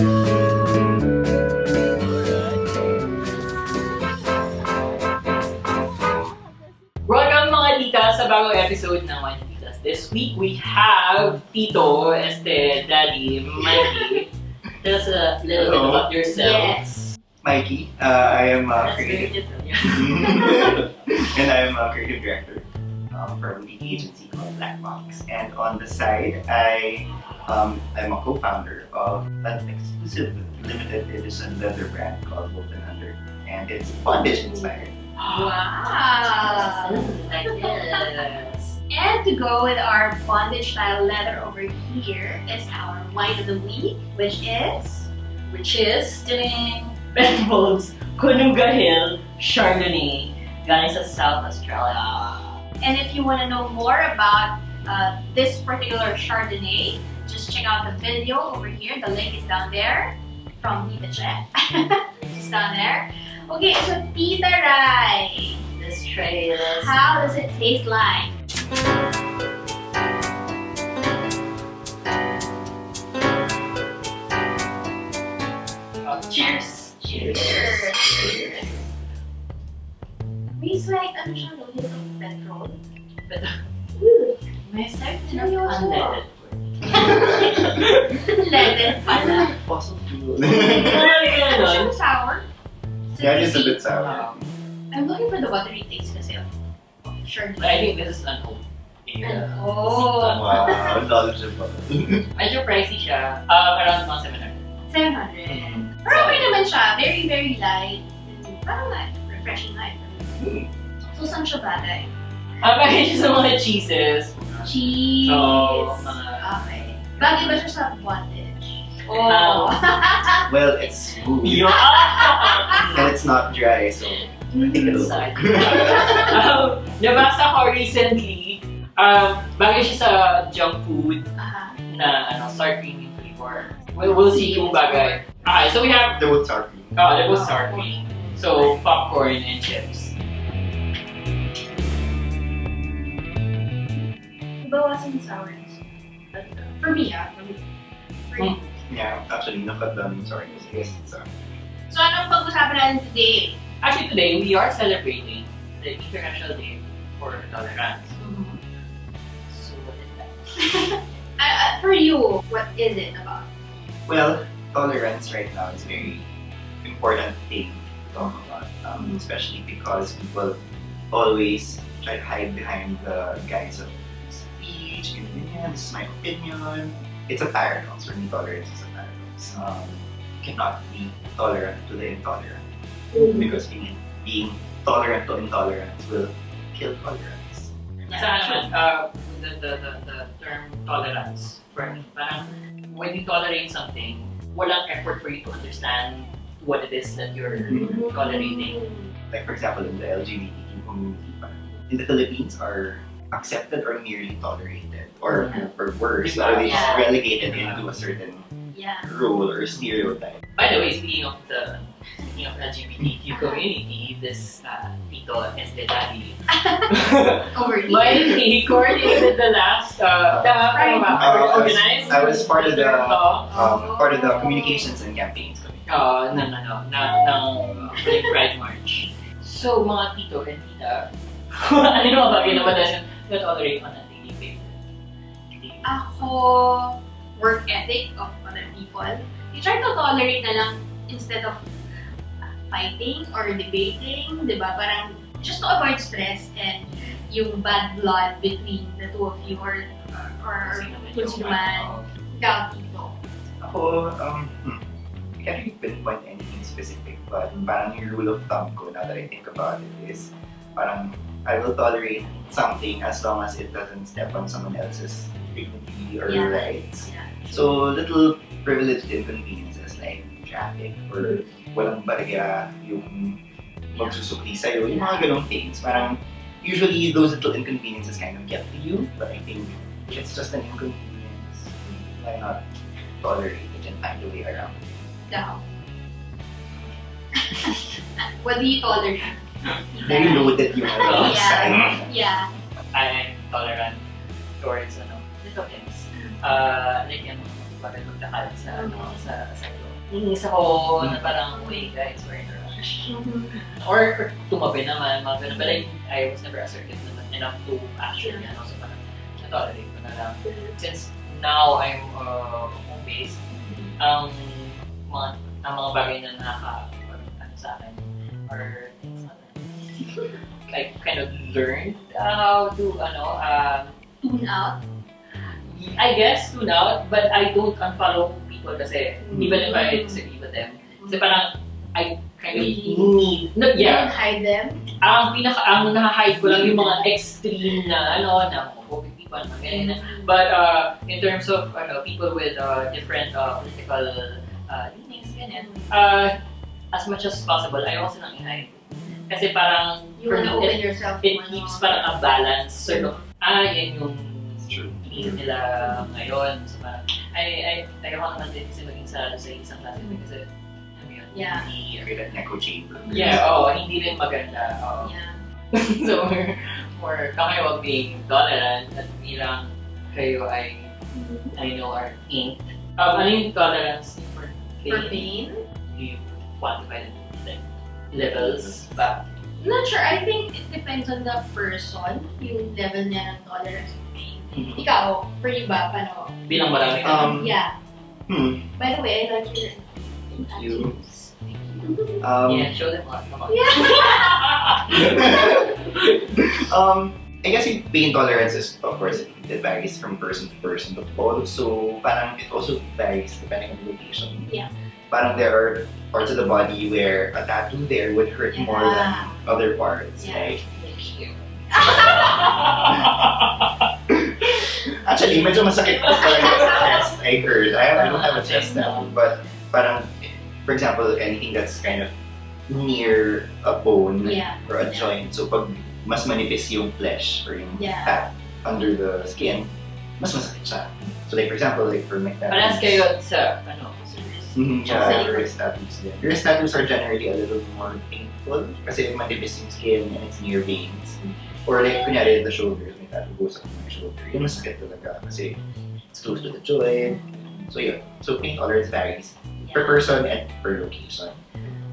Welcome mga titas sa bagong episode ng One Titas. This week we have Tito, Daddy, Mikey. Tell us a little bit about yourselves. Yes. Mikey, I am a creative and I am a creative director for a boutique agency called Black Box. And on the side, I'm a co-founder of an exclusive limited edition leather brand called Wolf & Hunter, and it's Bondage inspired. Wow! Like this. And to go with our bondage style leather over here is our wine of the week, which is Penfolds Koonunga Hill Chardonnay, galing sa South Australia. And if you want to know more about this particular Chardonnay, just check out the video over here. The link is down there from Ybañez. Just down there. Okay, so Tita Rai, Let's try this. how does it taste like? Cheers! Cheers! Cheers. Tastes like, ano siya, no? Little petrol. May start na unleaded. Leaded pala. Fossil fuel. Ano siya, sour? Yeah, it's a bit sour. I'm looking for the buttery taste kasi of Chardonnay. I think this is an old. Oh. Wow, knowledgeable. Medyo pricey siya. Around mga 700. 700. Pero okay naman siya. Very, very light. Parang like, refreshing light. So, saan siya bagay? Bagay siya sa mga cheeses. Cheese. So, mga... Okay. Bagay ba siya sa bondage? Oh. Well, it's smooth Yo! and it's not dry, so I think it'll work. Nabasa ko recently, bagay siya sa junk food na sour cream yung flavor. We'll see kung bagay. Okay, so we have The wood sour cream. there was sour cream. So, popcorn and chips. Bawasan yung sourness. For me, For me. For you. Yeah, actually, nakat lang yung sour cream. Yes, it's So, anong pag-usapan natin today? Actually, today we are celebrating the International Day for Tolerance. So, what is that? For you, what is it about? Well, tolerance right now is a very important thing to talk about, especially because people always try to hide behind the guise of speech, convenience, this is my opinion. It's a paradox. For me, tolerance is a paradox. You cannot be tolerant to the intolerant because being tolerant to intolerance will kill tolerance. Sa akin, the term tolerance, for me, parang when you tolerate something, walang effort for you to understand what it is that you're tolerating. Like for example, in the LGBTQ community, in the Philippines are accepted or merely tolerated, or worse, or they just relegated into a certain role or stereotype. By the way, speaking of LGBTQ community, this Tito, Daddy, Over here. Mikey coordinated the last organized. I was part of the communications and campaigns committee. Ng Pride March. So, mga Tito and Tita, ano yung mga bagay na madalas na tolerate on a daily basis? Ako, work ethic of other people. You try to tolerate na lang instead of fighting or debating, di ba? Parang just to avoid stress and yung bad blood between the two of you or kung sino man. Ikaw, Tito. Ako, I can't really pinpoint anything specific, but parang yung rule of thumb ko, now that I think about it, is parang I will tolerate something as long as it doesn't step on someone else's dignity or rights. Yeah. So, little privileged inconveniences like traffic or walang barya, yung magsusukli sa'yo, yung mga ganong things. Parang, usually those little inconveniences kind of get to you, but I think if it's just an inconvenience, why not tolerate it and find a way around it? Ikaw. What do you tolerate? Very loaded yung side. Yeah. I'm tolerant towards little things. Like yung pag maglakad sa Inis ako na parang, wait guys, we're in a rush. Or tumabi naman, mga ganun. But I was never assertive naman enough to actually, so parang, tolerate ko na lang. Since now I'm home-based, ang mga bagay na sa akin, or things na I kind of learned how to, Tune out? I guess tune out, but I don't unfollow people kasi even if I disagree with them. Kasi parang I kind of need, You don't hide them? ang naka-hide ko lang yung mga extreme na na homophobic people, mga ganyan. But in terms of people with different political leanings, ganyan, as much as possible, I also nang i-hide. Kasi parang You wanna open yourself. it keeps parang a balance, sort of, yan yung tingin nila ngayon. So parang, ayoko naman din kasi maging sa isang klase kasi, Yeah. Create an echo chamber. Yeah, hindi rin maganda. Yeah. So, or kami wag being tolerant at bilang kayo ay, I know, are inked. Ano yung tolerance for For pain? Do you quantify the levels ba? I'm not sure. I think it depends on the person, yung level niya ng tolerance of pain. Ikaw, for you ba? Paano? Bilang marami Yeah. By the way, I like your Thank you. yeah, show them what. Come on. I guess yung pain tolerance is, of course, it varies from person to person, but also, parang it also varies depending on the location. Yeah. Parang there are parts of the body where a tattoo there would hurt more than other parts. Yeah. Like, actually, medyo masakit po talaga sa chest, I heard. I don't have a chest tattoo, but parang, for example, anything that's kind of near a bone or a joint. So pag mas manipis yung flesh or yung fat under the skin, mas masakit siya. So like for example, like for my tattoos. Parang kayo sa, wrist tattoos. Wrist tattoos are generally a little more painful kasi manipis yung skin and it's near veins. Or like kunyari the shoulders, may tattoo goes up my shoulder. Yun masakit talaga kasi it's close to the joint. So yun. So pain tolerance varies per person and per location.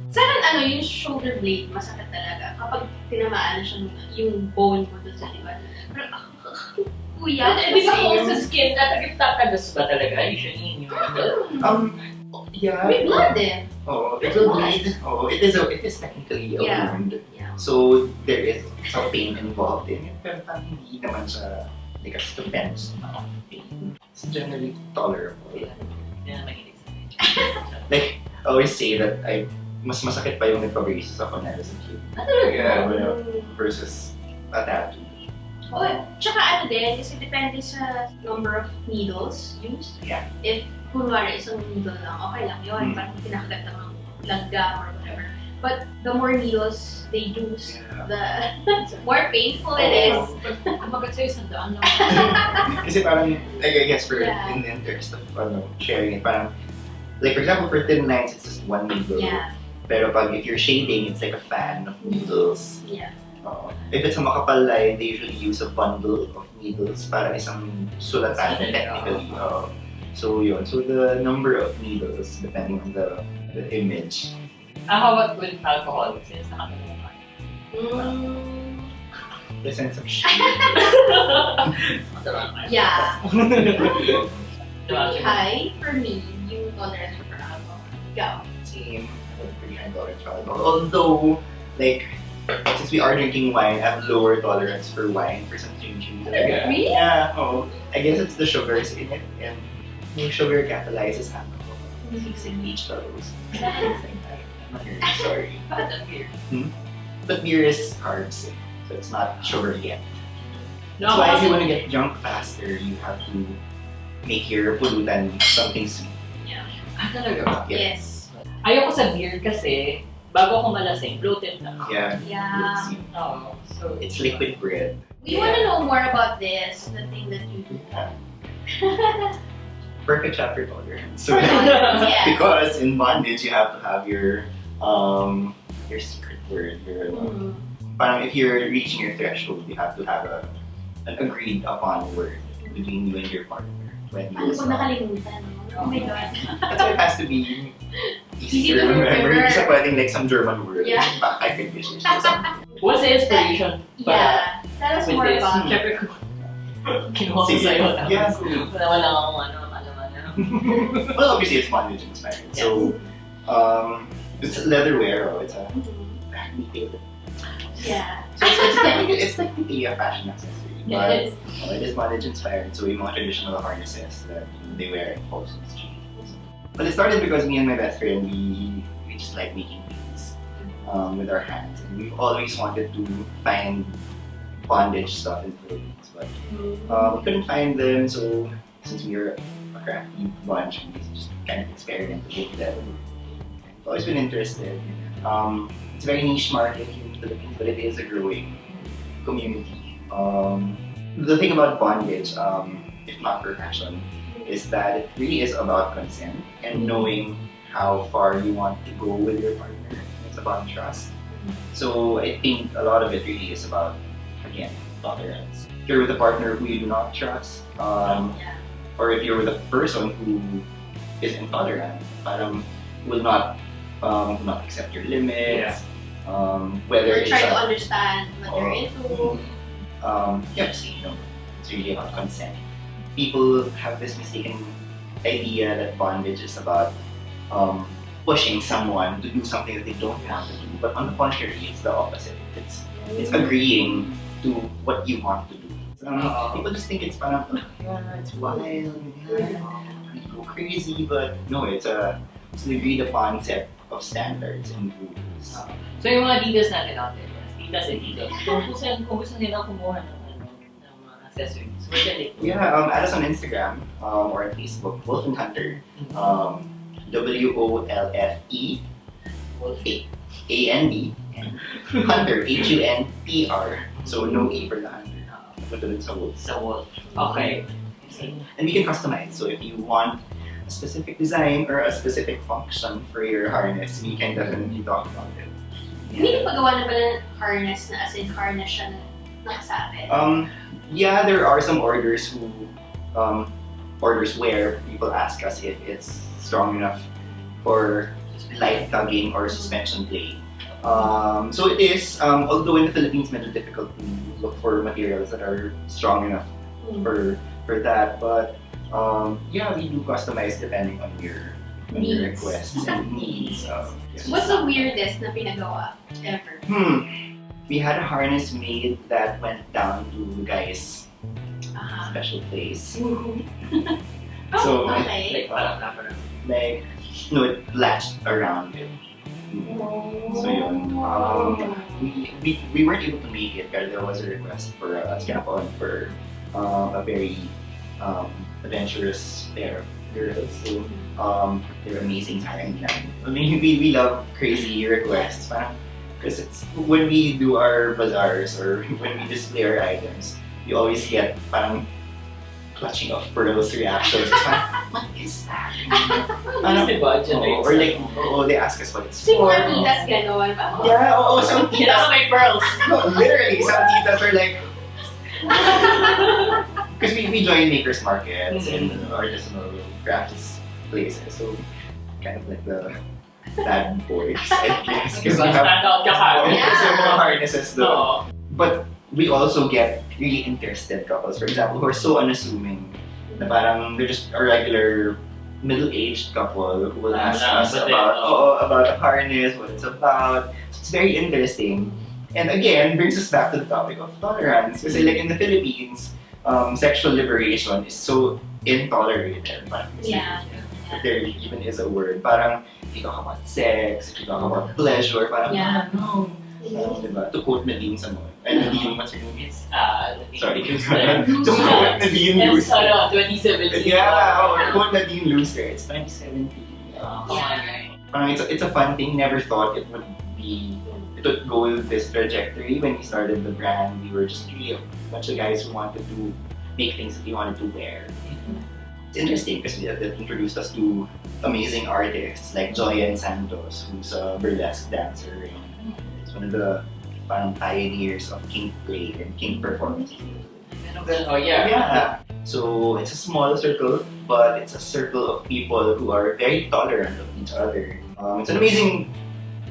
Saan yung shoulder blade, masakit talaga. Kapag tinamaan na siya yung bone mo doon sa likod. Parang, kuya, Di ba kung sa skin, tatagip-tatagas ba talaga? Usually, Yeah. may blood eh. Oh, it will bleed. Oh, it is technically a wound. Yeah. So there is some pain involved in it, pero parang hindi naman siya like a stupendous amount of pain. It's generally tolerable. Yeah, mahilig sa Like, I always say that mas masakit pa yung nagpa-braces ako na as a kid. Versus a tattoo. Tsaka din, kasi depende sa number of needles used. Yeah. If kunwari isang needle lang, okay lang yun. Parang pinakagat lang ng langgam or whatever. But the more needles they use, the more painful it is. Kumagat sa'yo sa daan lang. Kasi parang, I guess for in the interest of sharing it, parang, like for example, for thin lines, it's just one needle. Yeah. Pero if you're shading, it's like a fan of needles. Yeah. If it's a makapal line, they usually use a bundle of needles para isang sulatan technically. So yun. So the number of needles, depending on the image. How about with alcohol? Since nakakalimutan. The sense of shame. Yeah. High, for me, yung tolerance for alcohol. Ikaw. Same. Pretty high tolerance for alcohol. Although, like, since we are drinking wine, I have lower tolerance for wine for some strange reason. Really? Yeah. I guess it's the sugars in it, and yung sugar catalyzes alcohol. Fixing each those. Sorry. Bakit ang beer? But beer is carbs, so it's not sugar yet. No, That's why if you want to get drunk faster, you have to make your pulutan something sweet. Talaga? Yes. Ayoko sa beer kasi bago ako malasing, bloated na ako. Yeah. So It's liquid bread. We want to know more about this, the thing that you do. Perfect chapter tolerance. So, Yes. because in bondage, you have to have your secret word. Parang if you're reaching your threshold, you have to have an agreed upon word between you and your partner. When you Ano ko nakalimutan? Oh my god. That's why it has to be Easy easy to to remember. remember. Isa pwedeng like some German word. Yeah. I could wish or something. What's the inspiration? Yeah. Tell us With more this, about it. syempre, kinuha ko Sige. sa'yo. Yeah. Wala akong alaman. Well, obviously it's bondage inspired. So, it's leatherware. Oh, it's a detail. Yeah. So it's like a fashion accessory. Yeah, But it is. it is bondage inspired. So yung mga traditional harnesses that they wear in Folks on the street. But it started because me and my best friend, we just like making things with our hands. And we've always wanted to find bondage stuff in the Philippines. But we couldn't find them, so since we were a crafty bunch, we just kind of experimented with them. I've always been interested. It's a very niche market here in the Philippines, but it is a growing community. The thing about bondage, if not for fashion, is that it really is about consent and knowing how far you want to go with your partner. It's about trust. So I think a lot of it really is about, again, tolerance. If you're with a partner who you do not trust, or if you're with a person who is intolerant, parang will not accept your limits. Whether Or try to understand what you're into. It's really about consent. People have this mistaken idea that bondage is about pushing someone to do something that they don't want to do. But on the contrary, it's the opposite. It's agreeing to what you want to do. People just think it's parang, it's wild, you go crazy, but no, it's an agreed upon set of standards and rules. So yung mga Titas natin out there, Titas and Tito, kung gusto nila kumuha ng mga accessories, where can they go? Yeah, add us on Instagram or on Facebook, Wolf and Hunter. WOLFE AND and Hunter HUNTR. So no E for the Hunter. Put it sa Wolf. Sa Wolf. Okay. And we can customize. So if you want a specific design or a specific function for your harness, we can definitely talk about it. Hindi pagawa na pala ng harness na as in harness siya na nakasabit. Yeah, there are some orders who orders where people ask us if it's strong enough for light tugging or suspension play. So it is, although in the Philippines, medyo difficult to look for materials that are strong enough for that. But yeah, we do customize depending on your requests and needs. What's the weirdest na pinagawa ever? We had a harness made that went down to the guy's special place. So Okay. Like, no, it latched around it. So yun. We weren't able to make it because there was a request for a strap-on for a very adventurous pair of girls. So they're amazing sa akin. I mean, we love crazy requests. Because it's when we do our bazaars or when we display our items, we always get parang clutching of pearls reactions. What is that? Or like, they ask us what it's Sing for. mga titas gano'n. Yeah, some Kailangan titas. may pearls! No, literally, some titas are like, because we join makers markets and artisanal crafts places, so kind of like the bad boys, I guess. Because we have mga harnesses though. But we also get really interested couples, for example, who are so unassuming na parang they're just a regular middle-aged couple who will ask us about a harness, what it's about. So it's very interesting. And again, brings us back to the topic of tolerance. Because like in the Philippines, sexual liberation is so intolerated. Yeah. If there even is a word, parang if you talk about sex, if you talk about pleasure, parang no. Diba? To quote Nadine sa mga, Nadine, what's her name? Sorry. To quote Nadine Luster. 2017. Yeah, to quote Nadine Luster, it's 2017. Yeah. It's a fun thing. Never thought it would go this trajectory. When we started the brand, we were just really a bunch of guys who wanted to make things that we wanted to wear. It's interesting because that introduced us to amazing artists like Joyen Santos, who's a burlesque dancer. It's one of the pioneers of kink play and kink performance. Oh yeah. So it's a small circle, but it's a circle of people who are very tolerant of each other. It's an amazing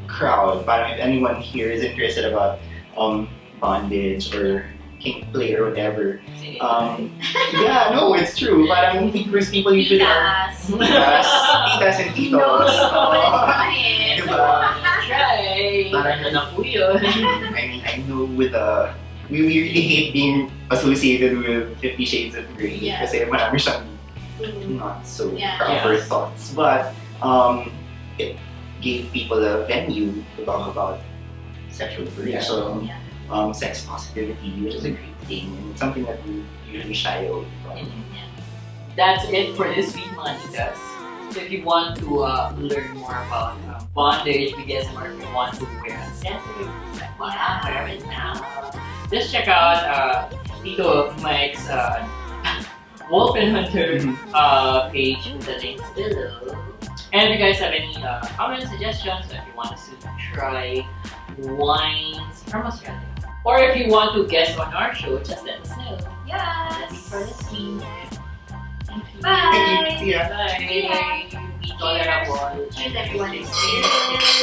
crowd. Parang if anyone here is interested about bondage or kink play or whatever, yeah, no, it's true. Parang Cruz people usually are titas and titos. Diba? Try! Parang na po yun. I mean, I know we really hate being associated with 50 Shades of Grey kasi marami siyang not so proper thoughts. But it gave people a venue to talk about sexual relation, sex positivity, which is a great thing and it's something that we usually shy away from. That's it for this week, mga titas. So if you want to learn more about bondage, BDSM, or if you want to wear accessories, like parental, just check out Tito Mike's Wolfen Hunter page with the links below. And if you guys have any comments, suggestions, if you want us to try wines from Australia, or if you want to guest on our show, just let us know. Yes. Thanks for listening. Bye. See ya. Bye. See ya. Be tolerable. Cheers, everyone. Cheers.